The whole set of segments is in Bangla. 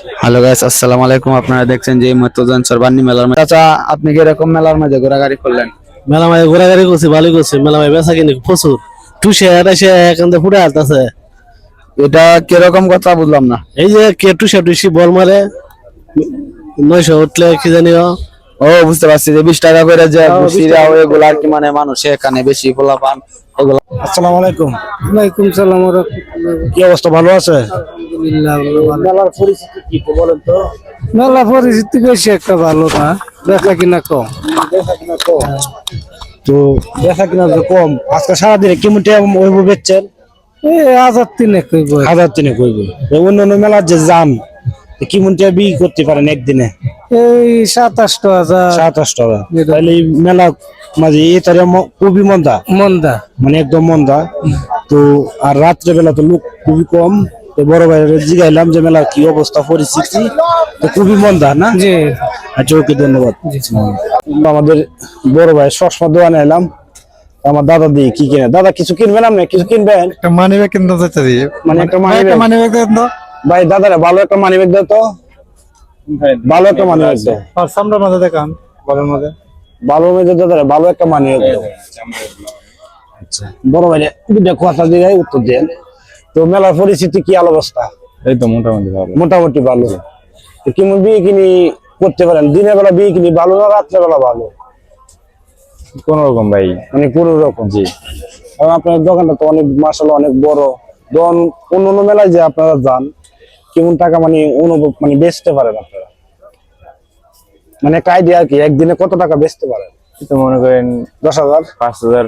হ্যালো গাইস, আসসালামু আলাইকুম। আপনারা দেখছেন যে মতজনসর বান্নি মেলার মধ্যে। চাচা, আপনি কি এরকম মেলার মধ্যে ঘোরাঘুরি করলেন? মেলা মাঝে ঘোরাঘুরি করছি, ভালোই করছি। মেলা মাঝে বেচা কিনি প্রচুর, টুসে এসে এখান থেকে ফুটে আসতেছে। এটা কিরকম কথা বুঝলাম না। এই যে কে টুসা টুসি বল মারে 900 উঠলে কি জানিও। ও, বুঝতে পারছি যে 20 টাকা করে যে হ্যাঁ, 20 ঘুষিরা টাকা। ওইগুলা আর কি, মানে মানুষ এখানে বেশি পোলা পান এগুলা। আসসালামু আলাইকুম। ওয়ালাইকুম সালাম ওয়া রাহমাতুল্লাহ। কি অবস্থা, ভালো আছে? আলহামদুলিল্লাহ ভালো। মেলার পরিস্থিতি কি একটু বলেন তো। মেলা পরিস্থিতি বেশি একটা ভালো না, বেচা কিনা কম। তো বেচা কিনা যে কম, আজকে সারাদিনে কেমন টাইম ওইব বেচছেন? এই 1000 কইব। 1000 কইব। অন্য অন্য মেলার যে জাম, কেমন টাইম বিক্রি করতে পারেন একদিনে? এই 27,000 27 টাকা। তাহলে এই মেলা মাঝে এই তারে খুবই মন্দা, মন্দা। মানে একদম মন্দা। তো আর রাত্রে বেলা তো লোক খুবই কম। তো বড় ভাইয়ের জিগাইলাম যে মেলার কি অবস্থা পরিস্থিতি, তো খুবই মন্দা না? জি আচ্ছা, ওকে, ধন্যবাদ। আমাদের বড় ভাই চশমা দোকানে এলাম। আমার দাদা দিয়ে কি কিনে, দাদা কিছু কিনবেন? আপনি কিছু কিনবেন? একটা মানি ব্যাগ কিনতে চাইছি। মানে একটা মানি ব্যাগ। মানি ব্যাগ দেন তো। ভাই দাদারা ভালো একটা মানি ব্যাগ দাও তো, ভালো একটা মানি ব্যাগ দাও। আর সামনের মাঝে দেখান, বলের মধ্যে। ভালো মেয়েদের দাদারা ভালো একটা মানি ব্যাগ দাও। আচ্ছা, বড় ভাই দুটা কথা দিয়ে উত্তর দেন। তো মেলার পরিস্থিতি কি অবস্থা? এই তো মোটামুটি ভালো। মোটামুটি ভালো। তো কেমন বিয়ে কিনি করতে পারেন? দিনের বেলা বিয়ে কিনি ভালো না রাত্রে বেলা ভালো? কোন রকম ভাই। মানে কোন রকম। জি। কারণ আপনার দোকানটা তো অনেক মাশাআল্লাহ অনেক বড়। অন্য অন্য মেলায় যে আপনারা যান, কেমন টাকা মানে অনুভব মানে বেচতে পারেন আপনারা? মানে একটা আইডিয়া আর কি, একদিনে কত টাকা বেচতে পারেন? এই তো মনে করেন 10,000, 5,000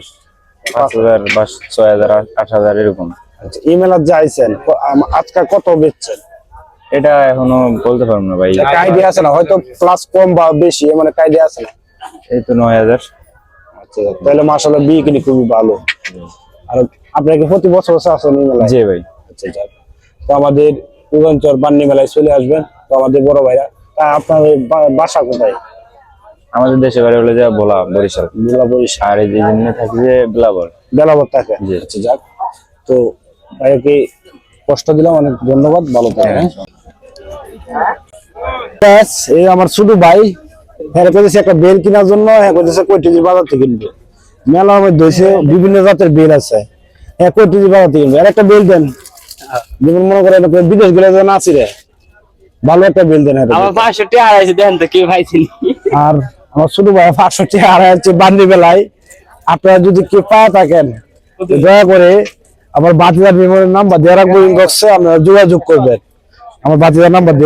বা 6,000 8,000 এরকম। আচ্ছা, এই মেলার যে আইছেন আজকে কত বেচছেন? এটা এখনো বলতে পারবো না ভাই। একটা আইডিয়া আছে না? হয়তো প্লাস কম বা বেশি, এমন একটা আইডিয়া আছে না? এই তো 9,000। আচ্ছা, তাহলে মাশাআল্লাহ বিয়ে কিনি খুবই ভালো। আর আপনারা কি প্রতি বছর আসেন এই মেলায়? জি ভাই। আচ্ছা, যাক। তো আমাদের পূর্বাঞ্চল বান্নি মেলায় চলে আসবেন। তো আমাদের বড় ভাইরা, তা আপনাদের বাসা কোথায়? আমাদের দেশে বাড়ি হলে যা বলা বরিশাল। বরিশাল। আর এই যে জন্য থাকি যে বেলাবর। বেলাবর থাকে। জি। আচ্ছা, যাক। তো ভাইকে কষ্ট দিলাম, অনেক ধন্যবাদ, ভালো থাকবেন। ব্যাস, এই আমার ছোট ভাই, হ্যাঁ কইতেছে একটা বেল কেনার জন্য, হ্যাঁ কইতেছে কৈটিজি বাজার থেকে কিনবে। মেলার মধ্যে হয়েছে বিভিন্ন জাতের বেল আছে, হ্যাঁ কৈটিজি বাজার থেকে কিনবে। আর একটা বেল দেন, যেমন মনে করেন বিদেশ গেলে যেন আসি রে, ভালো একটা বেল দেন। আমার 500 টাকা আড়াইছে দেন তো, কি ভাইছেন? আর আমার ছোট ভাই 500 টাকা হারাচ্ছে বান্দি বেলায়। আপনারা যদি কেউ পাওয়া থাকেন, দয়া করে আমার বাতিদার বিমানের নাম্বার দিয়ে রাখবো, ইনবক্সে আপনারা যোগাযোগ করবেন। আমার বাতিদার নাম্বার দিয়ে